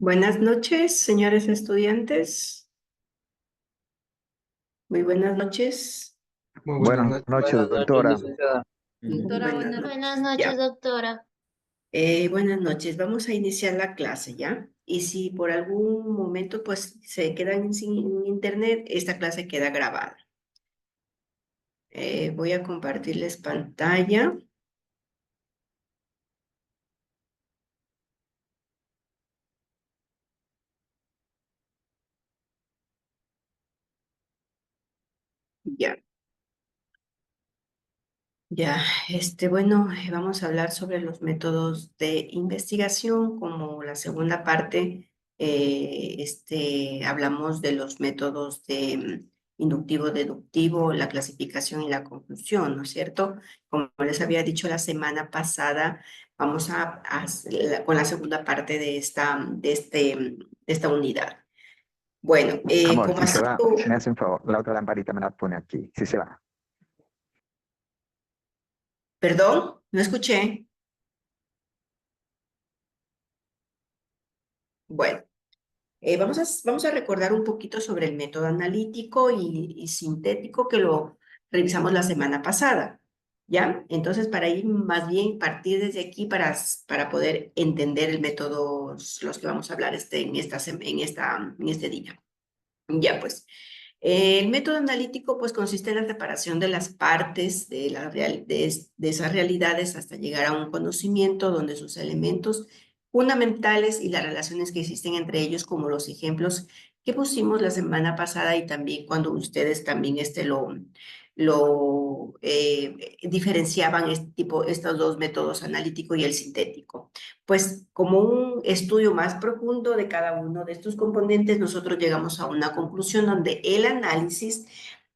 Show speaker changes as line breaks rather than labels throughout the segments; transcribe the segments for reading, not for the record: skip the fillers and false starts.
Buenas noches, señores estudiantes. Muy buenas noches.
Muy buenas
Buenas
noches.
noches, doctora.
Licenciada.
Doctora,
Buenas
buenas
noches.
Buenas noches,
Ya.
doctora.
Buenas noches. Vamos a iniciar la clase, ¿ya? Y si por algún momento pues se quedan sin internet, esta clase queda grabada. Voy a compartirles pantalla. Ya. Ya, bueno, vamos a hablar sobre los métodos de investigación. Como la segunda parte, hablamos de los métodos de inductivo, deductivo, la clasificación y la conclusión, ¿no es cierto? Como les había dicho la semana pasada, vamos con la segunda parte de esta unidad. Bueno,
Amor,
como
si
ha
se va,
sido,
me hace un favor, la otra lamparita me la pone aquí, si se va.
perdón, no escuché. Bueno. Vamos a recordar un poquito sobre el método analítico y sintético que lo revisamos la semana pasada, ¿ya? Entonces, para ir más bien partir desde aquí para poder entender el método, los que vamos a hablar en este día. Ya, pues, el método analítico pues consiste en la separación de las partes de esas realidades hasta llegar a un conocimiento donde sus elementos fundamentales y las relaciones que existen entre ellos, como los ejemplos que pusimos la semana pasada y también cuando ustedes también diferenciaban estos dos métodos, analítico y el sintético. Pues como un estudio más profundo de cada uno de estos componentes, nosotros llegamos a una conclusión donde el análisis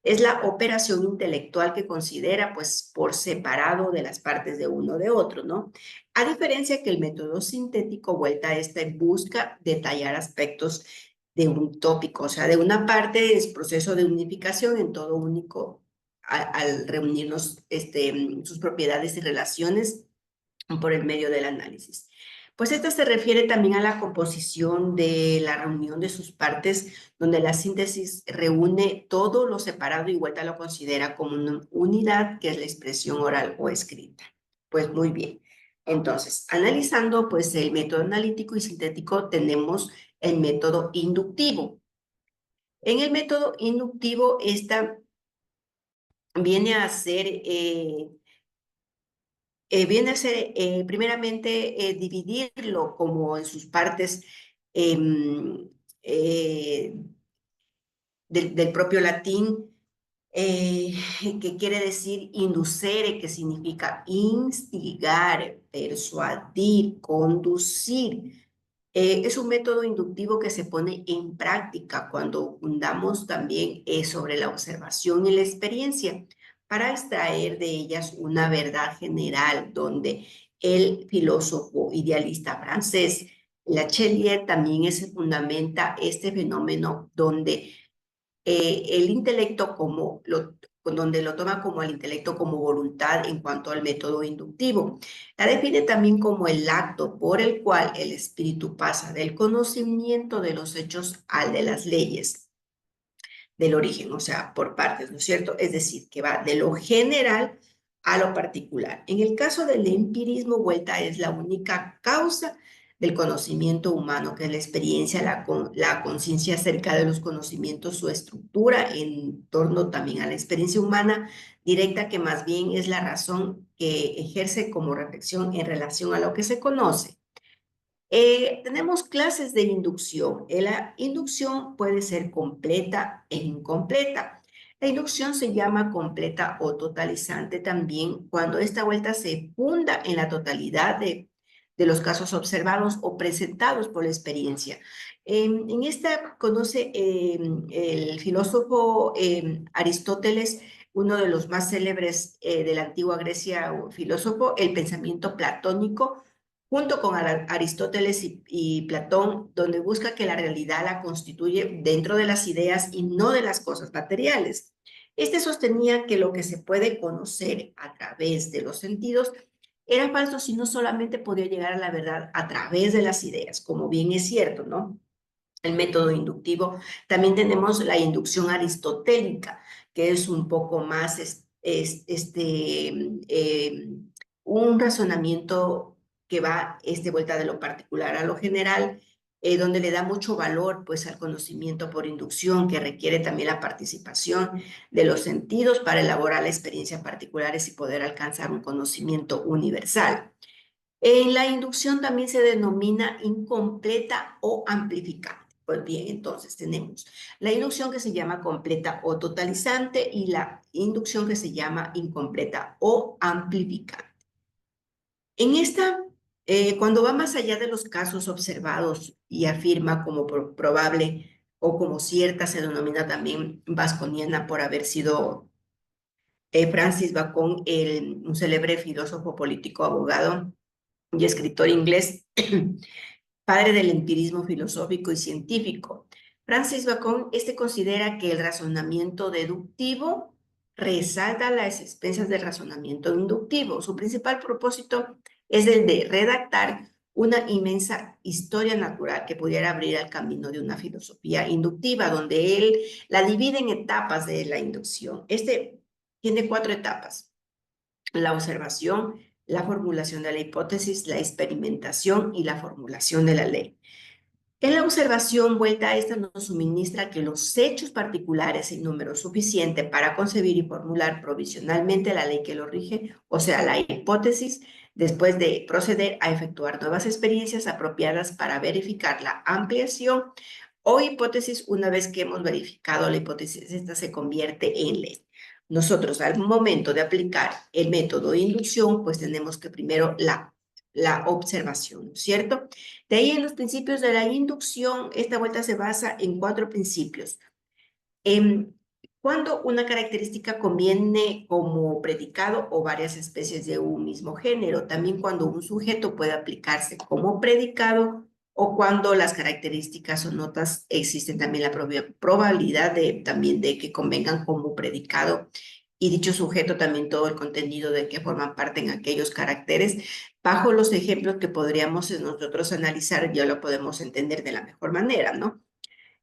es la operación intelectual que considera pues por separado de las partes de uno de otro, ¿no? A diferencia que el método sintético, vuelta a esta, busca detallar aspectos de un tópico, o sea, de una parte es proceso de unificación en todo único al reunirnos sus propiedades y relaciones por el medio del análisis. Pues esta se refiere también a la composición de la reunión de sus partes, donde la síntesis reúne todo lo separado y vuelta lo considera como una unidad, que es la expresión oral o escrita. Pues muy bien. Entonces, analizando pues el método analítico y sintético, tenemos el método inductivo. En el método inductivo, esta viene a ser primeramente dividirlo como en sus partes em, eh, del propio latín, eh, que quiere decir inducere, que significa instigar, persuadir, conducir. Es un método inductivo que se pone en práctica cuando fundamos también sobre la observación y la experiencia para extraer de ellas una verdad general, donde el filósofo idealista francés Lachelier también se fundamenta este fenómeno donde el intelecto donde lo toma como el intelecto como voluntad en cuanto al método inductivo. La define también como el acto por el cual el espíritu pasa del conocimiento de los hechos al de las leyes del origen, o sea, por partes, ¿no es cierto? Es decir, que va de lo general a lo particular. En el caso del empirismo, vuelta es la única causa del conocimiento humano, que es la experiencia, la conciencia acerca de los conocimientos, su estructura en torno también a la experiencia humana directa, que más bien es la razón que ejerce como reflexión en relación a lo que se conoce. Tenemos clases de inducción. La inducción puede ser completa e incompleta. La inducción se llama completa o totalizante también cuando esta vuelta se funda en la totalidad de los casos observados o presentados por la experiencia. En esta conoce el filósofo Aristóteles, uno de los más célebres de la antigua Grecia, filósofo, el pensamiento platónico, junto con Aristóteles y Platón, donde busca que la realidad la constituye dentro de las ideas y no de las cosas materiales. Este sostenía que lo que se puede conocer a través de los sentidos era falso si no solamente podía llegar a la verdad a través de las ideas, como bien es cierto, ¿no? El método inductivo. También tenemos la inducción aristotélica, que es un poco más un razonamiento que va vuelta de lo particular a lo general, donde le da mucho valor pues al conocimiento por inducción, que requiere también la participación de los sentidos para elaborar la experiencia particulares y poder alcanzar un conocimiento universal. En la inducción también se denomina incompleta o amplificante. Pues bien, entonces tenemos la inducción que se llama completa o totalizante y la inducción que se llama incompleta o amplificante. En esta, cuando va más allá de los casos observados y afirma como probable o como cierta, se denomina también vasconiana por haber sido Francis Bacon, un célebre filósofo político, abogado y escritor inglés, padre del empirismo filosófico y científico. Francis Bacon, considera que el razonamiento deductivo resalta las expensas del razonamiento inductivo. Su principal propósito es el de redactar una inmensa historia natural que pudiera abrir el camino de una filosofía inductiva, donde él la divide en etapas de la inducción. Tiene 4 etapas: la observación, la formulación de la hipótesis, la experimentación y la formulación de la ley. En la observación, vuelta a esta nos suministra que los hechos particulares en número suficiente para concebir y formular provisionalmente la ley que lo rige, o sea, la hipótesis, después de proceder a efectuar nuevas experiencias apropiadas para verificar la ampliación o hipótesis. Una vez que hemos verificado la hipótesis, esta se convierte en ley. Nosotros, al momento de aplicar el método de inducción, pues tenemos que primero la observación, ¿no es cierto? De ahí, en los principios de la inducción, esta vuelta se basa en 4 principios. Cuando una característica conviene como predicado o varias especies de un mismo género, también cuando un sujeto puede aplicarse como predicado o cuando las características o notas existen también la probabilidad también de que convengan como predicado y dicho sujeto también todo el contenido de que forman parte en aquellos caracteres. Bajo los ejemplos que podríamos nosotros analizar, ya lo podemos entender de la mejor manera, ¿no?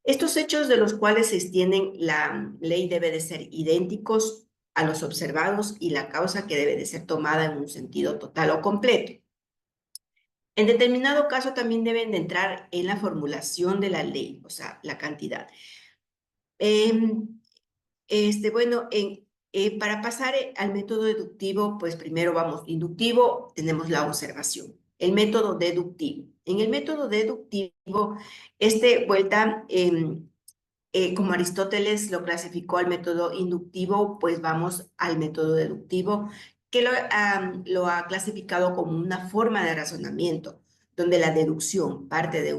Estos hechos de los cuales se extienden la ley debe de ser idénticos a los observados y la causa que debe de ser tomada en un sentido total o completo. En determinado caso también deben de entrar en la formulación de la ley, o sea, la cantidad. Bueno, para pasar al método deductivo, pues primero vamos, inductivo, tenemos la observación. El método deductivo. En el método deductivo, vuelta, como Aristóteles lo clasificó al método inductivo, pues vamos al método deductivo, que lo ha clasificado como una forma de razonamiento, donde la deducción parte de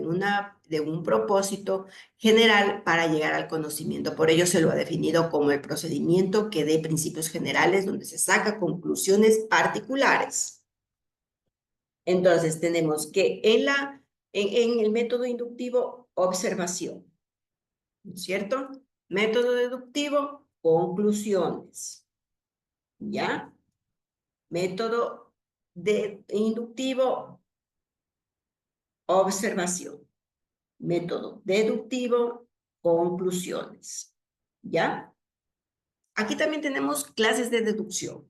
un propósito general para llegar al conocimiento. Por ello se lo ha definido como el procedimiento que dé principios generales, donde se saca conclusiones particulares. Entonces tenemos que en el método inductivo, observación, ¿no es cierto? Método deductivo, conclusiones, ¿ya? Método inductivo, observación. Método deductivo, conclusiones, ¿ya? Aquí también tenemos clases de deducción.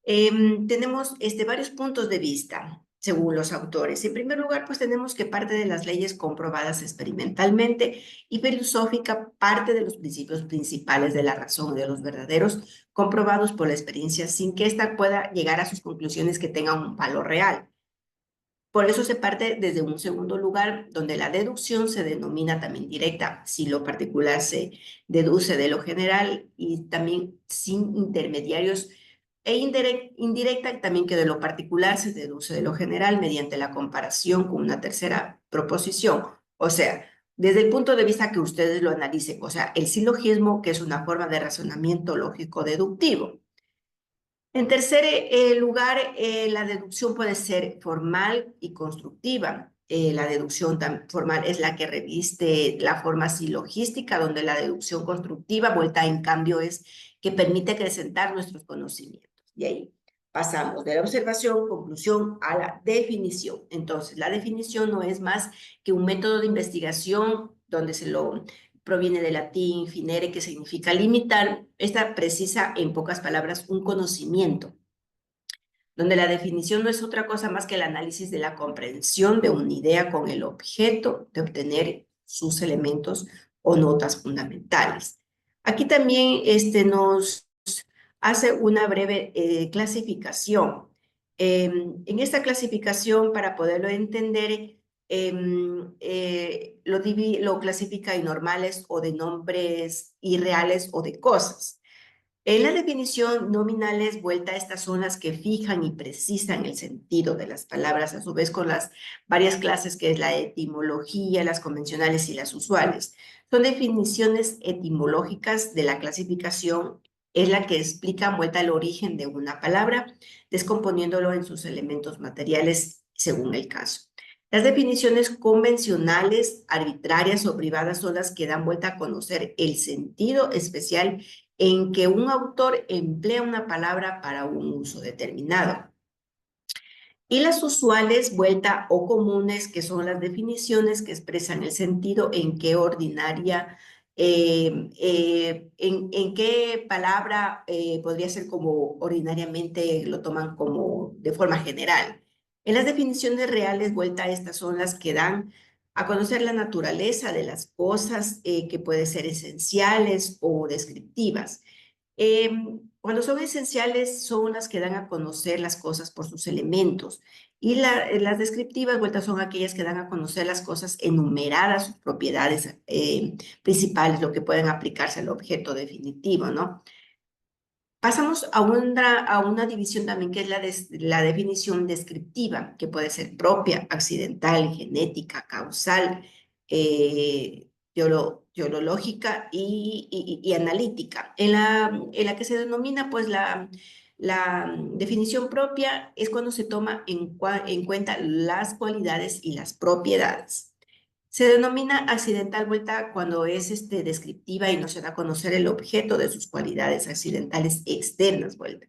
Tenemos varios puntos de vista, según los autores. En primer lugar, pues tenemos que parte de las leyes comprobadas experimentalmente y filosófica parte de los principios principales de la razón, de los verdaderos, comprobados por la experiencia, sin que ésta pueda llegar a sus conclusiones que tengan un valor real. Por eso se parte desde un segundo lugar, donde la deducción se denomina también directa, si lo particular se deduce de lo general, y también sin intermediarios, e indirecta también, que de lo particular se deduce de lo general mediante la comparación con una tercera proposición. O sea, desde el punto de vista que ustedes lo analicen, o sea, el silogismo, que es una forma de razonamiento lógico deductivo. En tercer lugar, la deducción puede ser formal y constructiva. La deducción formal es la que reviste la forma silogística, donde la deducción constructiva, vuelta en cambio, es que permite acrecentar nuestros conocimientos. Y ahí pasamos de la observación, conclusión, a la definición. Entonces, la definición no es más que un método de investigación donde proviene del latín finere, que significa limitar. Esta precisa, en pocas palabras, un conocimiento, donde la definición no es otra cosa más que el análisis de la comprensión de una idea con el objeto de obtener sus elementos o notas fundamentales. Aquí también nos hace una breve clasificación. En esta clasificación, para poderlo entender, lo clasifica en normales o de nombres irreales o de cosas. En la definición, nominales, vuelta, estas son las que fijan y precisan el sentido de las palabras, a su vez con las varias clases que es la etimología, las convencionales y las usuales. Son definiciones etimológicas de la clasificación, es la que explica vuelta el origen de una palabra, descomponiéndolo en sus elementos materiales según el caso. Las definiciones convencionales, arbitrarias o privadas son las que dan vuelta a conocer el sentido especial en que un autor emplea una palabra para un uso determinado. Y las usuales, vuelta o comunes, que son las definiciones que expresan el sentido en qué ordinaria, en qué palabra podría ser como ordinariamente lo toman como de forma general. En las definiciones reales, vuelta, estas son las que dan a conocer la naturaleza de las cosas que pueden ser esenciales o descriptivas. Cuando son esenciales, son las que dan a conocer las cosas por sus elementos. Y las descriptivas, vueltas, son aquellas que dan a conocer las cosas enumeradas, sus propiedades principales, lo que pueden aplicarse al objeto definitivo, ¿no? Pasamos a una división también que es la definición descriptiva, que puede ser propia, accidental, genética, causal, teológica y analítica. En la que se denomina, pues, la definición propia es cuando se toma en cuenta las cualidades y las propiedades. Se denomina accidental vuelta cuando es descriptiva y no se da a conocer el objeto de sus cualidades accidentales externas vuelta.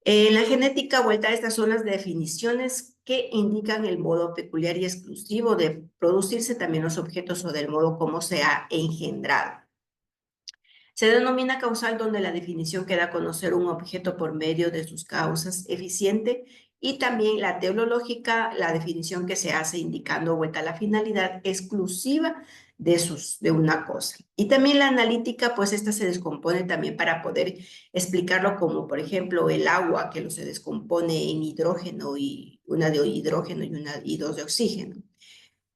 En la genética vuelta, estas son las definiciones que indican el modo peculiar y exclusivo de producirse también los objetos o del modo como se ha engendrado. Se denomina causal donde la definición que da a conocer un objeto por medio de sus causas eficiente, y también la teológica, la definición que se hace indicando vuelta a la finalidad exclusiva de una cosa. Y también la analítica, pues esta se descompone también para poder explicarlo como, por ejemplo, el agua que se descompone en hidrógeno y una de hidrógeno y dos de oxígeno.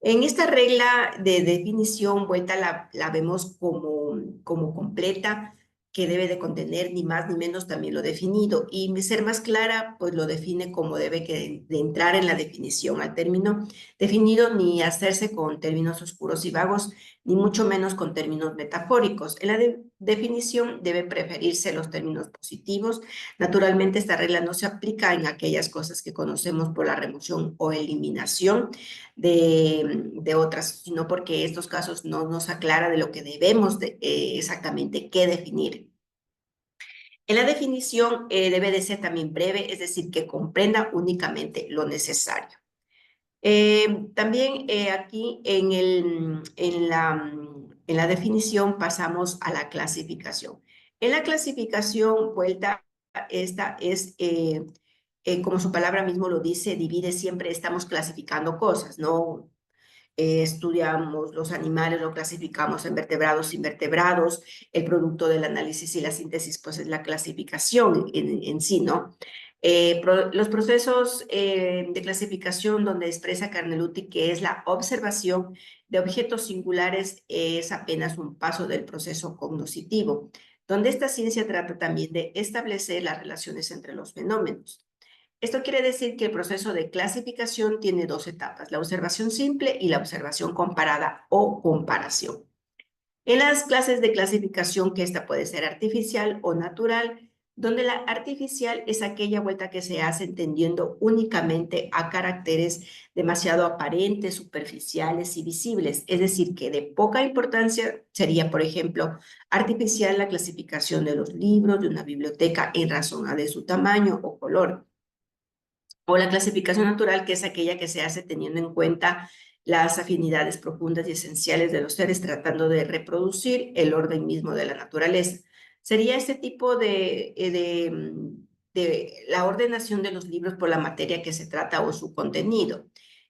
En esta regla de definición, vuelta la vemos como completa, que debe de contener ni más ni menos también lo definido. Y ser más clara, pues lo define como debe de entrar en la definición al término definido, ni hacerse con términos oscuros y vagos, ni mucho menos con términos metafóricos. En la definición debe preferirse los términos positivos. Naturalmente, esta regla no se aplica en aquellas cosas que conocemos por la remoción o eliminación de otras, sino porque estos casos no nos aclara de lo que debemos exactamente qué definir. En la definición debe de ser también breve, es decir, que comprenda únicamente lo necesario. También aquí en la definición pasamos a la clasificación. En la clasificación, vuelta, esta es como su palabra mismo lo dice, divide siempre, estamos clasificando cosas, ¿no? Estudiamos los animales, lo clasificamos en vertebrados, invertebrados, el producto del análisis y la síntesis, pues es la clasificación en sí, ¿no? Los procesos de clasificación donde expresa Carneluti que es la observación de objetos singulares es apenas un paso del proceso cognoscitivo, donde esta ciencia trata también de establecer las relaciones entre los fenómenos. Esto quiere decir que el proceso de clasificación tiene dos etapas, la observación simple y la observación comparada o comparación. En las clases de clasificación, que esta puede ser artificial o natural, donde la artificial es aquella vuelta que se hace entendiendo únicamente a caracteres demasiado aparentes, superficiales y visibles. Es decir, que de poca importancia sería, por ejemplo, artificial la clasificación de los libros de una biblioteca en razón de su tamaño o color. O la clasificación natural, que es aquella que se hace teniendo en cuenta las afinidades profundas y esenciales de los seres, tratando de reproducir el orden mismo de la naturaleza. Sería este tipo de la ordenación de los libros por la materia que se trata o su contenido.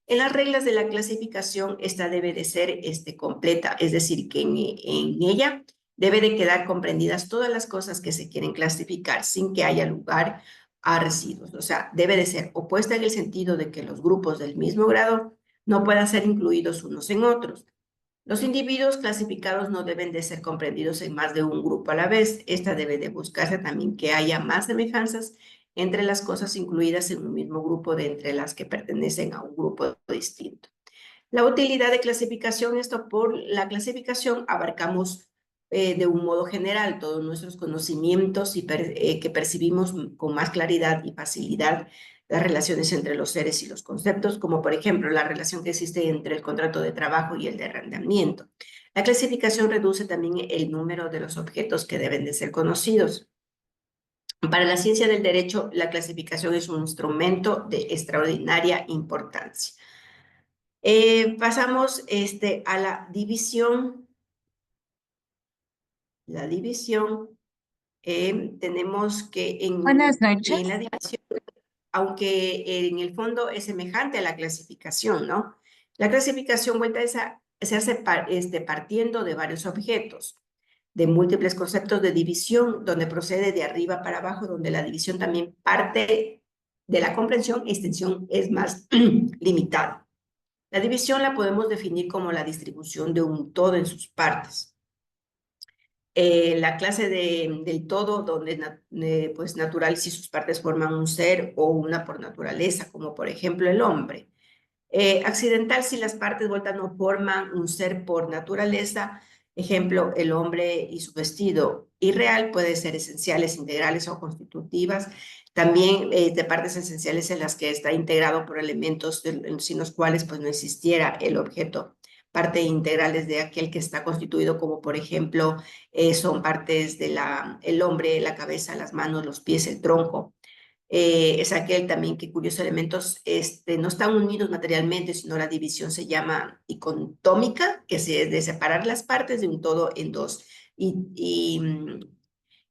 En las reglas de la clasificación, esta debe de ser completa, es decir, que en ella debe de quedar comprendidas todas las cosas que se quieren clasificar sin que haya lugar a residuos. O sea, debe de ser opuesta en el sentido de que los grupos del mismo grado no puedan ser incluidos unos en otros. Los individuos clasificados no deben de ser comprendidos en más de un grupo a la vez. Esta debe de buscarse también que haya más semejanzas entre las cosas incluidas en un mismo grupo de entre las que pertenecen a un grupo distinto. La utilidad de clasificación, esto por la clasificación abarcamos de un modo general todos nuestros conocimientos y que percibimos con más claridad y facilidad las relaciones entre los seres y los conceptos, como por ejemplo la relación que existe entre el contrato de trabajo y el de arrendamiento. La clasificación reduce también el número de los objetos que deben de ser conocidos. Para la ciencia del derecho, la clasificación es un instrumento de extraordinaria importancia. Pasamos a la división. La división, tenemos que
Buenas
y en la
noches.
división, aunque en el fondo es semejante a la clasificación, ¿no? La clasificación vuelta esa se hace partiendo de varios objetos, de múltiples conceptos de división, donde procede de arriba para abajo, donde la división también parte de la comprensión, extensión es más limitada. La división la podemos definir como la distribución de un todo en sus partes. La clase del todo, donde pues natural si sus partes forman un ser o una por naturaleza, como por ejemplo el hombre. Accidental si las partes vueltas no forman un ser por naturaleza, ejemplo, el hombre y su vestido. Irreal puede ser esenciales, integrales o constitutivas. También de partes esenciales en las que está integrado por elementos sin los cuales pues no existiera el objeto. Parte integrales de aquel que está constituido, como por ejemplo son partes de el hombre, la cabeza, las manos, los pies, el tronco. Es aquel también que cuyos elementos no están unidos materialmente, sino la división se llama icontómica, que es de separar las partes de un todo en dos. Y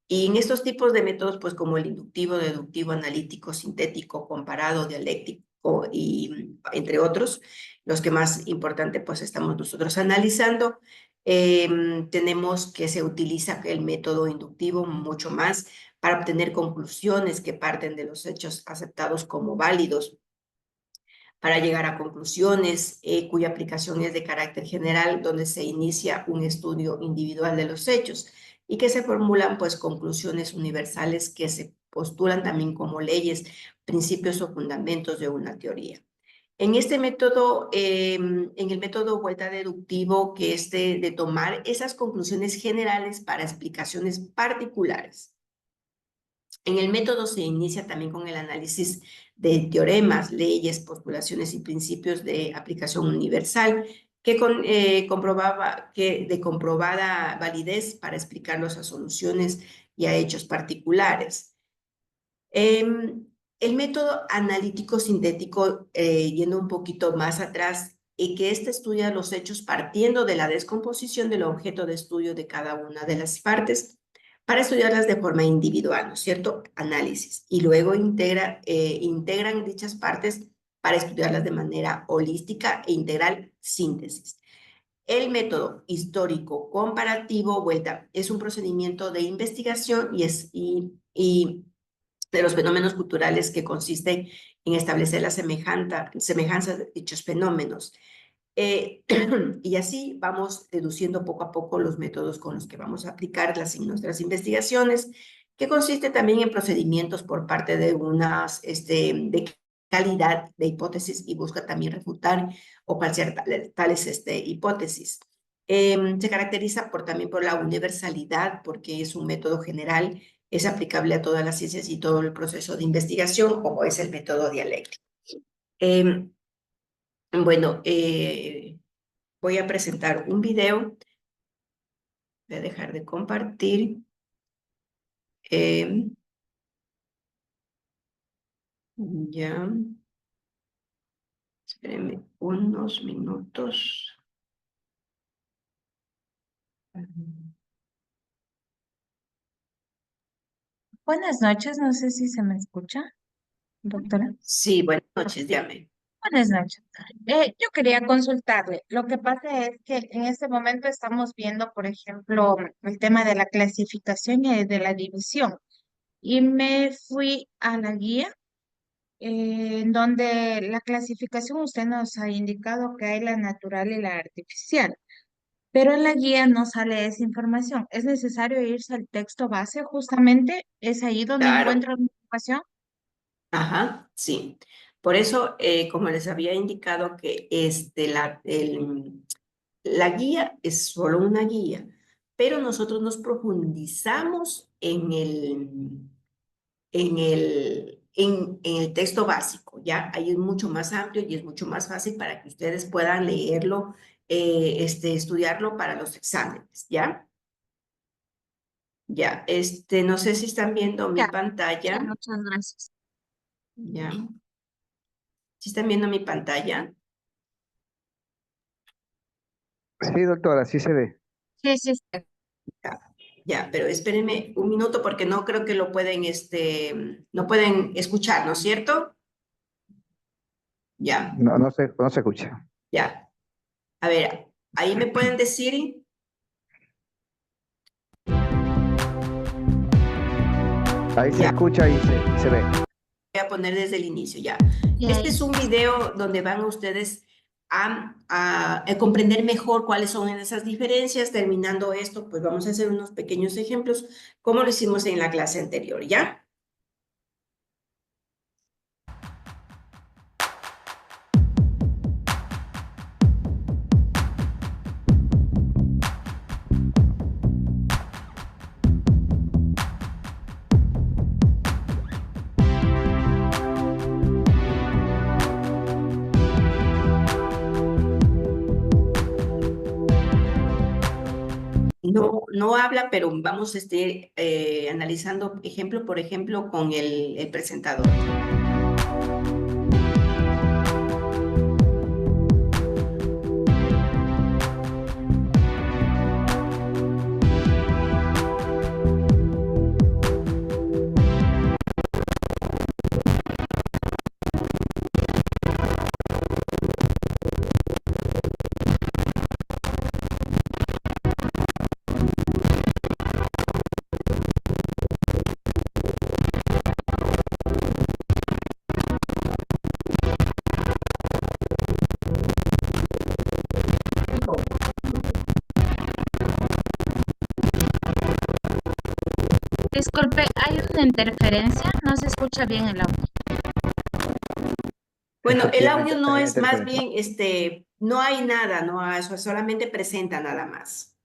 en estos tipos de métodos, pues como el inductivo, deductivo, analítico, sintético, comparado, dialéctico y entre otros, los que más importante pues estamos nosotros analizando, tenemos que se utiliza el método inductivo mucho más para obtener conclusiones que parten de los hechos aceptados como válidos, para llegar a conclusiones cuya aplicación es de carácter general, donde se inicia un estudio individual de los hechos y que se formulan pues conclusiones universales que se postulan también como leyes, principios o fundamentos de una teoría. En este método, en el método vuelta deductivo, que es de tomar esas conclusiones generales para explicaciones particulares. En el método se inicia también con el análisis de teoremas, leyes, postulaciones y principios de aplicación universal de comprobada validez para explicarlos a soluciones y a hechos particulares. El método analítico sintético, yendo un poquito más atrás, que estudia los hechos partiendo de la descomposición del objeto de estudio de cada una de las partes para estudiarlas de forma individual, ¿no es cierto? Análisis. Y luego integran dichas partes para estudiarlas de manera holística e integral, síntesis. El método histórico comparativo, vuelta, es un procedimiento de investigación y de los fenómenos culturales que consiste en establecer las semejanzas de dichos fenómenos. Y así vamos deduciendo poco a poco los métodos con los que vamos a aplicarlas en nuestras investigaciones, que consiste también en procedimientos por parte de unas de calidad de hipótesis y busca también refutar o falsear tales hipótesis. Se caracteriza también por la universalidad, porque es un método general es aplicable a todas las ciencias y todo el proceso de investigación, como es el método dialéctico. Em, bueno, voy a presentar un video. Voy a dejar de compartir. Em, ya, espérenme unos minutos.
Buenas noches, no sé si se me escucha, doctora.
Sí, buenas noches, dígame.
Buenas noches. Yo quería consultarle. Lo que pasa es que en este momento estamos viendo, por ejemplo, el tema de la clasificación y de la división. Y me fui a la guía, en donde la clasificación usted nos ha indicado que hay la natural y la artificial. Pero en la guía no sale esa información. Es necesario irse al texto base, justamente. Es ahí donde
Claro,
encuentro la información.
ajá, sí. Por eso, como les había indicado que la guía es solo una guía, pero nosotros nos profundizamos en el texto básico, ¿ya? Ahí es mucho más amplio y es mucho más fácil para que ustedes puedan leerlo, estudiarlo para los exámenes, ¿ya? Ya, no sé si están viendo mi
Ya, sí,
pantalla,
muchas gracias.
¿ya? ¿Sí están viendo mi pantalla?
Sí, doctora, sí se ve.
Sí, sí, sí.
Ya, ya, pero espérenme un minuto porque no creo que lo pueden, no pueden escuchar, ¿no es cierto? Ya,
No, no se escucha.
ya. A ver, ahí me pueden decir,
Ahí se
ya,
escucha y se ve.
voy a poner desde el inicio, ya.
Y
Este
ahí.
es un video donde van ustedes a comprender mejor cuáles son esas diferencias. Terminando esto, pues vamos a hacer unos pequeños ejemplos, como lo hicimos en la clase anterior, ¿ya? No, no habla, pero vamos analizando ejemplo por ejemplo con el presentador.
Disculpe, hay una interferencia, no se escucha bien el audio.
Bueno, el audio
Efectivamente,
no
hay una
es más
interferencia.
bien, no hay nada, no, eso solamente presenta nada más.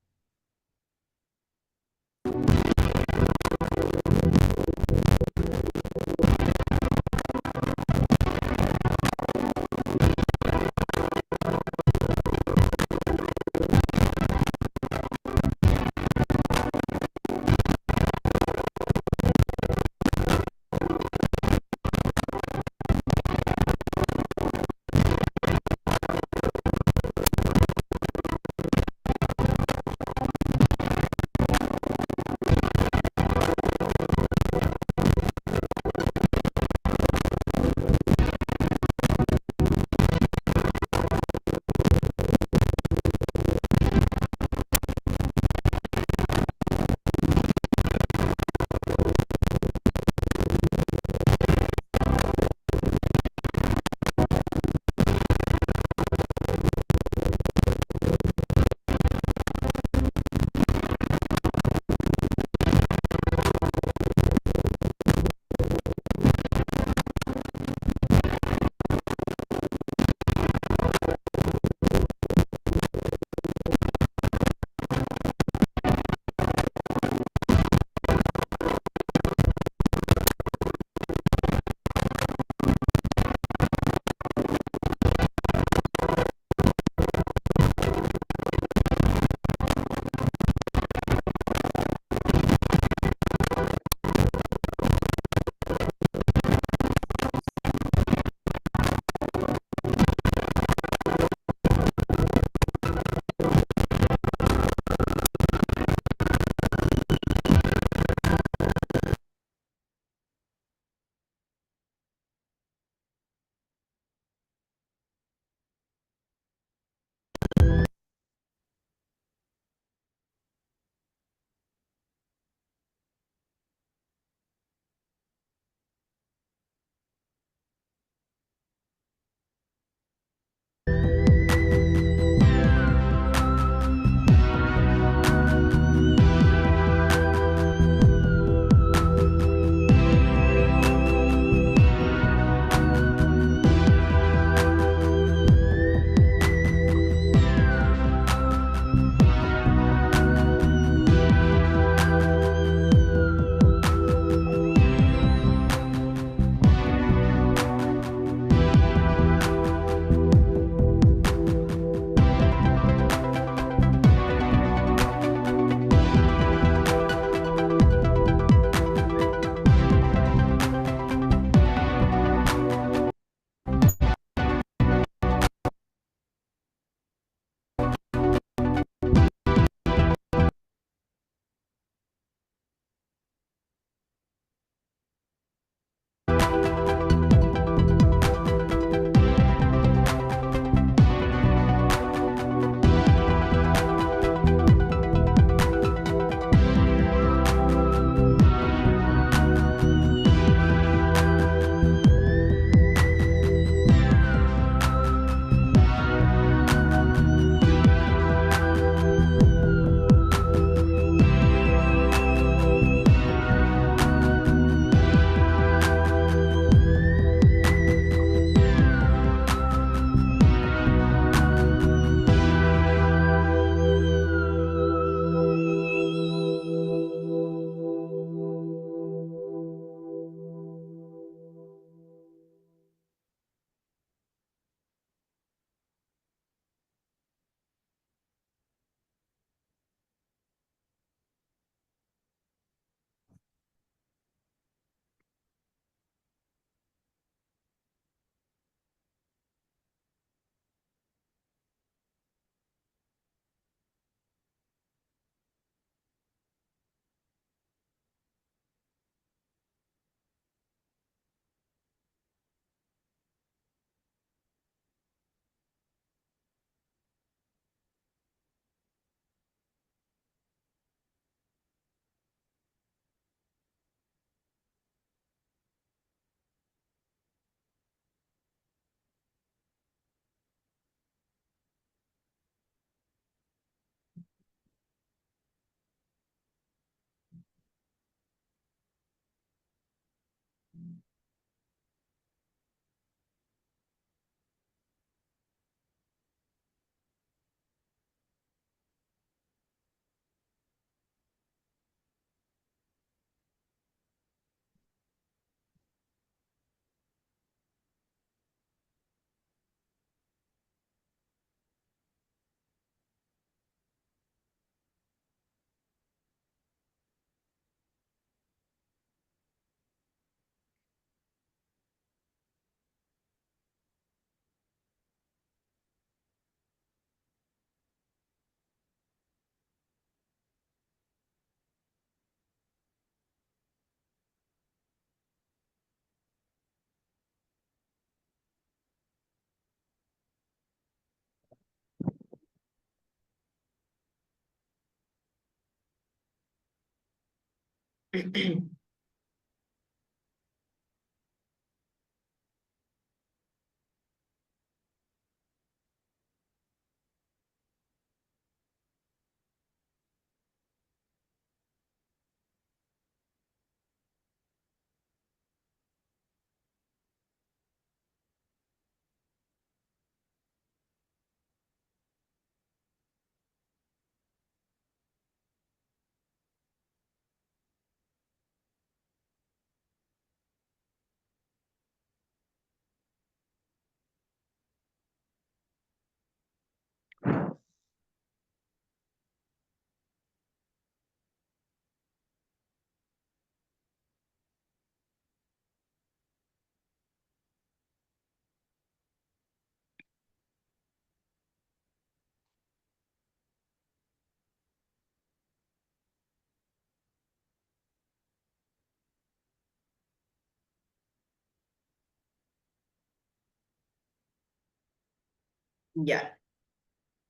Ya,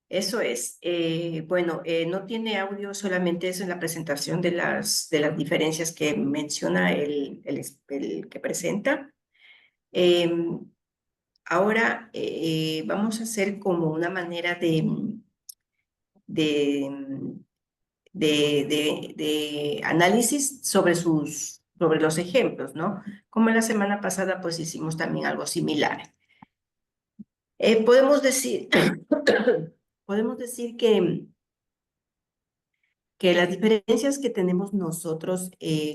eso es. Bueno, no tiene audio, solamente es en la presentación de las diferencias que menciona el que presenta. Em, Ahora vamos a hacer como una manera de, de análisis sobre los ejemplos, ¿no? Como la semana pasada, pues hicimos también algo similar. Podemos decir, podemos decir que las diferencias que tenemos nosotros,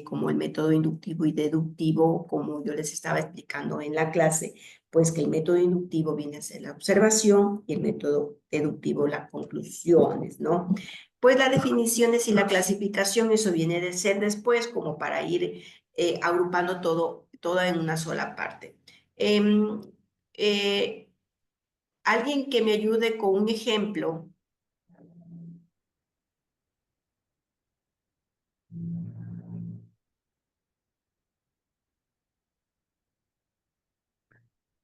como el método inductivo y deductivo, como yo les estaba explicando en la clase, pues que el método inductivo viene a ser la observación y el método deductivo las conclusiones, ¿no? Pues las definiciones y la clasificación, eso viene de ser después, como para ir agrupando todo en una sola parte. Em, eh, Alguien que me ayude con un ejemplo.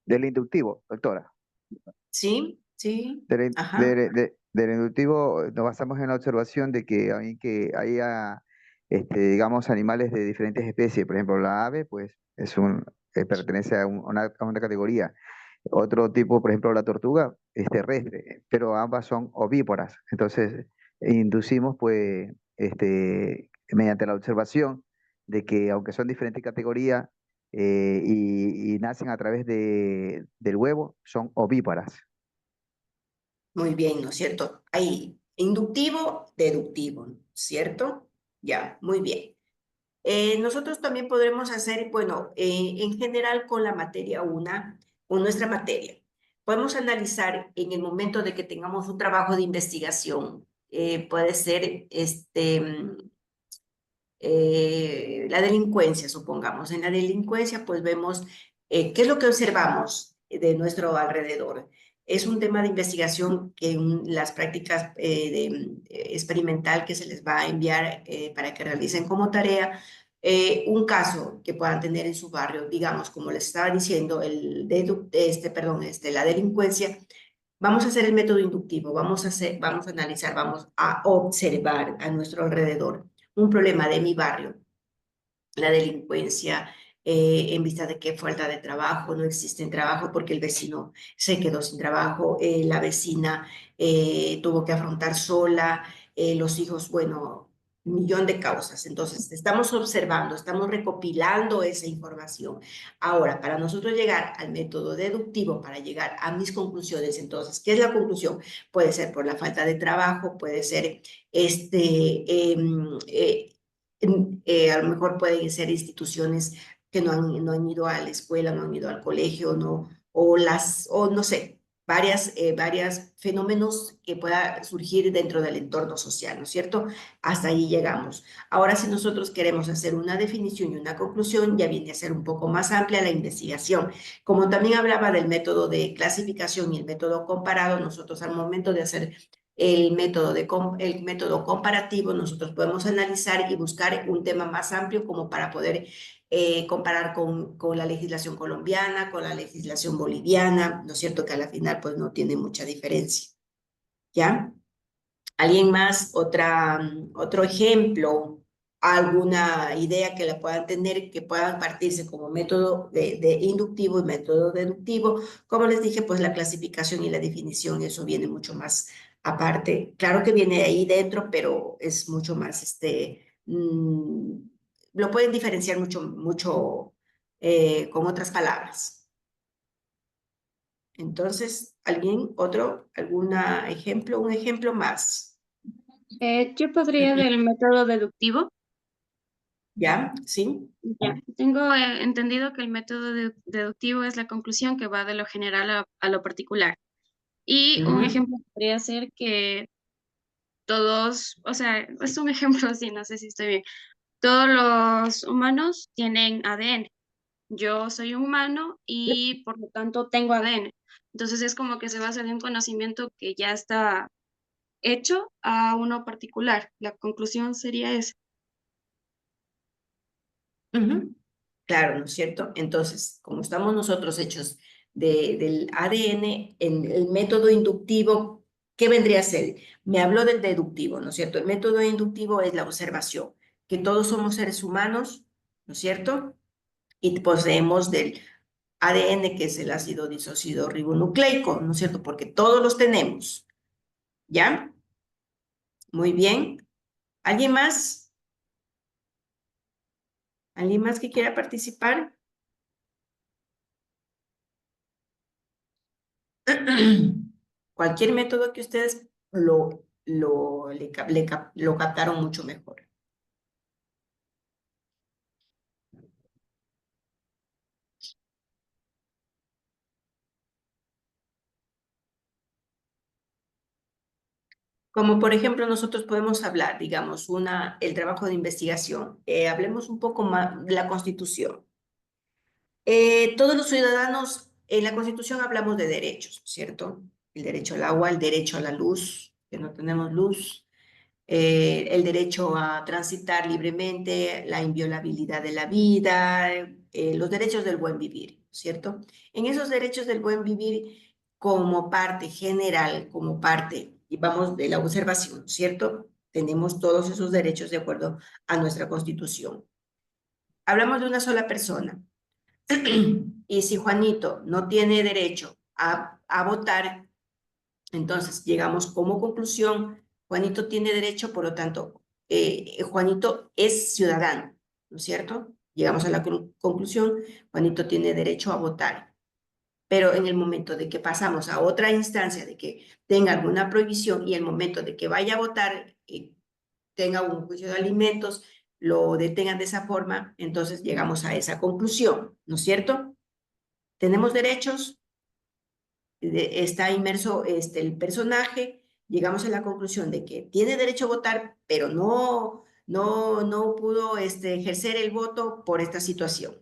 Del inductivo, doctora.
¿Sí? ¿Sí?
Del,
Ajá.
del inductivo nos basamos en la observación de que haya, digamos, animales de diferentes especies. Por ejemplo, la ave, pues, pertenece a, a una categoría. Otro tipo, por ejemplo, la tortuga, es terrestre, pero ambas son ovíparas. Entonces, inducimos, pues, mediante la observación de que aunque son diferentes categorías y nacen a través del huevo, son ovíparas.
Muy bien, ¿no es cierto? Hay inductivo, deductivo, ¿cierto? Ya, muy bien. Nosotros también podremos hacer, bueno, en general con la materia una, con nuestra materia, podemos analizar en el momento de que tengamos un trabajo de investigación, puede ser la delincuencia, supongamos. En la delincuencia, pues vemos qué es lo que observamos de nuestro alrededor. Es un tema de investigación que en las prácticas experimental que se les va a enviar para que realicen como tarea, un caso que puedan tener en su barrio, digamos, como les estaba diciendo, la delincuencia. Vamos a hacer el método inductivo, vamos a analizar, vamos a observar a nuestro alrededor un problema de mi barrio, la delincuencia, en vista de que falta de trabajo, no existe trabajo porque el vecino se quedó sin trabajo, la vecina tuvo que afrontar sola, los hijos, bueno, un millón de causas. Entonces, estamos observando, estamos recopilando esa información. Ahora, para nosotros llegar al método deductivo, para llegar a mis conclusiones, entonces, ¿qué es la conclusión? Puede ser por la falta de trabajo, puede ser a lo mejor pueden ser instituciones que no han ido a la escuela, no han ido al colegio, no, o no sé, varias fenómenos que pueda surgir dentro del entorno social, ¿no es cierto? Hasta ahí llegamos. Ahora, si nosotros queremos hacer una definición y una conclusión, ya viene a ser un poco más amplia la investigación. Como también hablaba del método de clasificación y el método comparado, nosotros al momento de hacer el método comparativo, nosotros podemos analizar y buscar un tema más amplio como para poder comparar con la legislación colombiana, con la legislación boliviana, ¿no es cierto? Que a la final pues no tiene mucha diferencia, ¿ya? ¿Alguien más? Otro ejemplo. alguna idea que la puedan tener, que puedan partirse como método de inductivo y método deductivo. Como les dije, pues la clasificación y la definición, eso viene mucho más aparte. Claro que viene ahí dentro, pero es mucho más, lo pueden diferenciar mucho con otras palabras. Entonces, algún ejemplo, un ejemplo más?
Yo podría del método deductivo.
¿Ya? ¿Sí?
Ya, tengo entendido que el método deductivo es la conclusión que va de lo general a lo particular. Y un
Ujú,
ejemplo podría ser que todos, o sea, es un ejemplo así, no sé si estoy bien. Todos los humanos tienen ADN. Yo soy un humano y por lo tanto tengo ADN. Entonces es como que se basa en un conocimiento que ya está hecho a uno particular. La conclusión sería esa.
ujú. Claro, ¿no es cierto? Entonces, como estamos nosotros hechos del ADN, en el método inductivo, ¿qué vendría a ser? Me habló del deductivo, ¿no es cierto? El método inductivo es la observación, que todos somos seres humanos, ¿no es cierto? Y poseemos del ADN, que es el ácido disóxido ribonucleico, ¿no es cierto? Porque todos los tenemos, ¿ya? Muy bien. ¿Alguien más? ¿Alguien más que quiera participar? Cualquier método que ustedes lo captaron mucho mejor. Como por ejemplo, nosotros podemos hablar, digamos, el trabajo de investigación. Hablemos un poco más de la Constitución. Todos los ciudadanos, en la Constitución hablamos de derechos, ¿cierto? El derecho al agua, el derecho a la luz, que no tenemos luz, el derecho a transitar libremente, la inviolabilidad de la vida, los derechos del buen vivir, ¿cierto? En esos derechos del buen vivir, como parte general, como parte, y vamos de la observación, ¿cierto? Tenemos todos esos derechos de acuerdo a nuestra Constitución. Hablamos de una sola persona. Y si Juanito no tiene derecho a votar, entonces llegamos como conclusión, Juanito tiene derecho, por lo tanto, Juanito es ciudadano, ¿no es cierto? Llegamos a la conclusión, Juanito tiene derecho a votar. Pero en el momento de que pasamos a otra instancia, de que tenga alguna prohibición y el momento de que vaya a votar, tenga un juicio de alimentos, lo detengan de esa forma, entonces llegamos a esa conclusión, ¿no es cierto? Tenemos derechos, está inmerso el personaje, llegamos a la conclusión de que tiene derecho a votar, pero no pudo ejercer el voto por esta situación.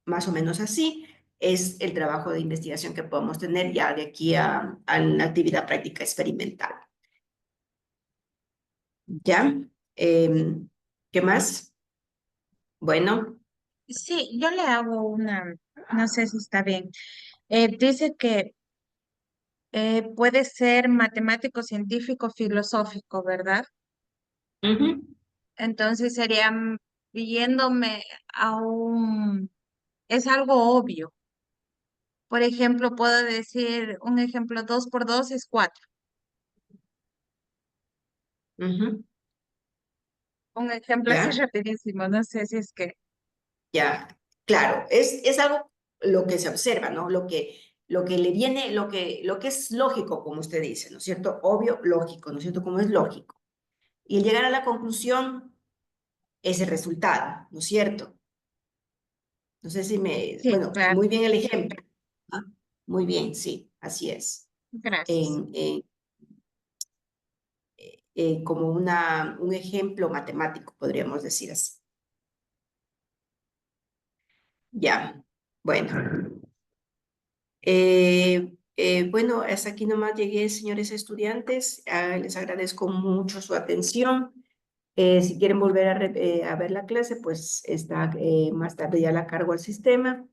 Más o menos así es el trabajo de investigación que podemos tener ya de aquí a la actividad práctica experimental. ¿Ya? ¿Qué más? Bueno.
Sí, yo le hago una, no sé si está bien. Dice que puede ser matemático, científico, filosófico, ¿verdad?
Ujú,
Entonces sería yéndome a un, es algo obvio. Por ejemplo, puedo decir un ejemplo, 2 por 2 es 4.
ujú.
Un ejemplo así
¿Ya?
rapidísimo, no sé si es que,
Ya, claro, es algo lo que se observa, ¿no? Lo que le viene, lo que es lógico, como usted dice, ¿no es cierto? Obvio, lógico, ¿no es cierto? Como es lógico. Y el llegar a la conclusión es el resultado, ¿no es cierto? No sé si
sí,
bueno,
claro,
muy bien el ejemplo. ¿Ah? Muy bien, sí, así es.
gracias.
En, como un ejemplo matemático, podríamos decir así. Ya, bueno. Bueno, hasta aquí nomás llegué, señores estudiantes. Les agradezco mucho su atención. Si quieren volver a ver la clase, pues está más tarde ya la cargo al sistema.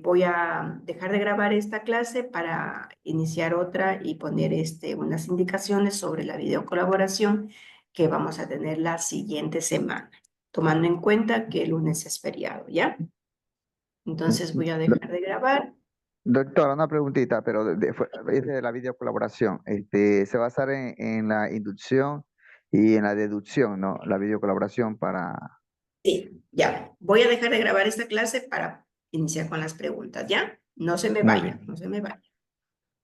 Voy a dejar de grabar esta clase para iniciar otra y poner unas indicaciones sobre la videocolaboración que vamos a tener la siguiente semana, tomando en cuenta que el lunes es feriado, ¿ya? Entonces voy a dejar de grabar.
Doctora, una preguntita, pero es de la videocolaboración. Se va a basar en la inducción y en la deducción, ¿no? La videocolaboración para...
Sí, ya. Voy a dejar de grabar esta clase para iniciar con las preguntas, ¿ya? No se me
Muy
vaya,
bien.
no se me vaya.